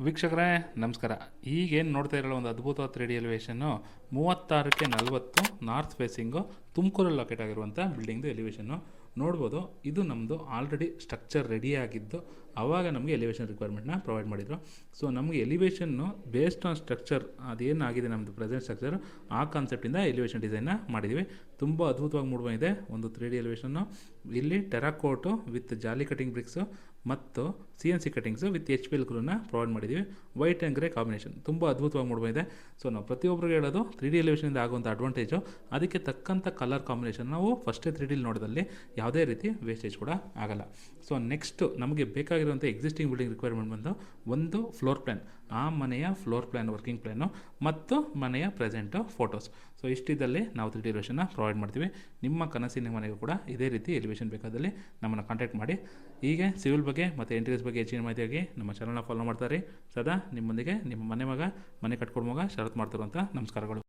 ವೀಕ್ಷಕರೇ ನಮಸ್ಕಾರ. ಈಗೇನು ನೋಡ್ತಾ ಇರಲ್ಲ ಒಂದು ಅದ್ಭುತವಾದ 3D ಎಲಿವೇಷನ್ನು 36ಕ್ಕೆ 40 ನಾರ್ತ್ ಫೇಸಿಂಗು ತುಮಕೂರಲ್ಲಿ ಲೊಕೇಟ್ ಆಗಿರುವಂಥ ಬಿಲ್ಡಿಂಗ್ದು ಎಲಿವೇಷನ್ನು ನೋಡ್ಬೋದು. ಇದು ನಮ್ಮದು ಆಲ್ರೆಡಿ ಸ್ಟ್ರಕ್ಚರ್ ರೆಡಿ ಆಗಿದ್ದು ಆವಾಗ ನಮಗೆ ಎಲಿವೇಷನ್ ರಿಕ್ವೈರ್ಮೆಂಟ್ನ ಪ್ರೊವೈಡ್ ಮಾಡಿದರು. ಸೊ ನಮಗೆ ಎಲಿವೇಷನ್ನು ಬೇಸ್ಡ್ ಆನ್ ಸ್ಟ್ರಕ್ಚರ್ ಅದೇನಾಗಿದೆ ನಮ್ಮದು ಪ್ರೆಸೆಂಟ್ ಸ್ಟ್ರಕ್ಚರ್ ಆ ಕಾನ್ಸೆಪ್ಟಿಂದ ಎಲಿವೇಷನ್ ಡಿಸೈನ್ನ ಮಾಡಿದ್ದೀವಿ. ತುಂಬ ಅದ್ಭುತವಾಗಿ ಮೂಡಿಬಂದಿದೆ ಒಂದು 3D ಎಲಿವೇಷನ್ನು. ಇಲ್ಲಿ terracotta with jali cutting bricks ಮತ್ತು CNC ಕಟಿಂಗ್ಸು ವಿತ್ HPL ಗ್ರೂನ ಪ್ರೊವೈಡ್ ಮಾಡಿದ್ದೀವಿ. ವೈಟ್ ಆ್ಯಂಡ್ ಗ್ರೇ ಕಾಂಬಿನೇಷನ್ ತುಂಬ ಅದ್ಭುತವಾಗಿ ಮೂಡಿಬಂದಿದೆ. ಸೊ ನಾವು ಪ್ರತಿಯೊಬ್ಬರಿಗೆ ಹೇಳೋದು 3D ಎಲಿವೇಷನಿಂದ ಆಗುವಂಥ ಅಡ್ವಾಂಟೇಜು ಅದಕ್ಕೆ ತಕ್ಕಂಥ ಕಲರ್ ಕಾಂಬಿನೇಷನ್ ನಾವು ಫಸ್ಟೇ 3D ನೋಡೋದಲ್ಲಿ ಯಾವುದೇ ರೀತಿ ವೇಸ್ಟೇಜ್ ಕೂಡ ಆಗಲ್ಲ. ಸೊ ನೆಕ್ಸ್ಟು ನಮಗೆ ಬೇಕಾಗಿರುವಂಥ ಎಕ್ಸಿಸ್ಟಿಂಗ್ ಬಿಲ್ಡಿಂಗ್ ರಿಕ್ವೈರ್ಮೆಂಟ್ ಬಂದು ಒಂದು ಫ್ಲೋರ್ ಪ್ಲ್ಯಾನ್, ಆ ಮನೆಯ ಫ್ಲೋರ್ ಪ್ಲ್ಯಾನ್ ವರ್ಕಿಂಗ್ ಪ್ಲ್ಯಾನು ಮತ್ತು ಮನೆಯ ಪ್ರೆಸೆಂಟು ಫೋಟೋಸ್. ಸೊ ಇಷ್ಟಿದ್ದಲ್ಲಿ ನಾವು 3D ಎಲಿವೇಷನ್ನ ಪ್ರೊವೈಡ್ ಮಾಡ್ತೀವಿ. ನಿಮ್ಮ ಕನಸಿನ ಮನೆಗೂ ಕೂಡ ಇದೇ ರೀತಿ ಎಲಿವೇಷನ್ ಬೇಕಾದಲ್ಲಿ ನಮ್ಮನ್ನು ಕಾಂಟ್ಯಾಕ್ಟ್ ಮಾಡಿ. ಹೀಗೆ ಸಿವಿಲ್ ಬಗ್ಗೆ ಮತ್ತು ಇಂಟೀರಿಯರ್ಸ್ ಬಗ್ಗೆ ಹೆಚ್ಚಿನ ಮಾಹಿತಿಯಾಗಿ ನಮ್ಮ ಚಾನಲ್ನ ಫಾಲೋ ಮಾಡ್ತಾರೆ. ಸದಾ ನಿಮ್ಮೊಂದಿಗೆ ನಿಮ್ಮ ಮನೆ ಕಟ್ಕೊಡೋ ಮಗ ಶರತ್ ಮಾಡ್ತಿರುವಂಥ ನಮಸ್ಕಾರಗಳು.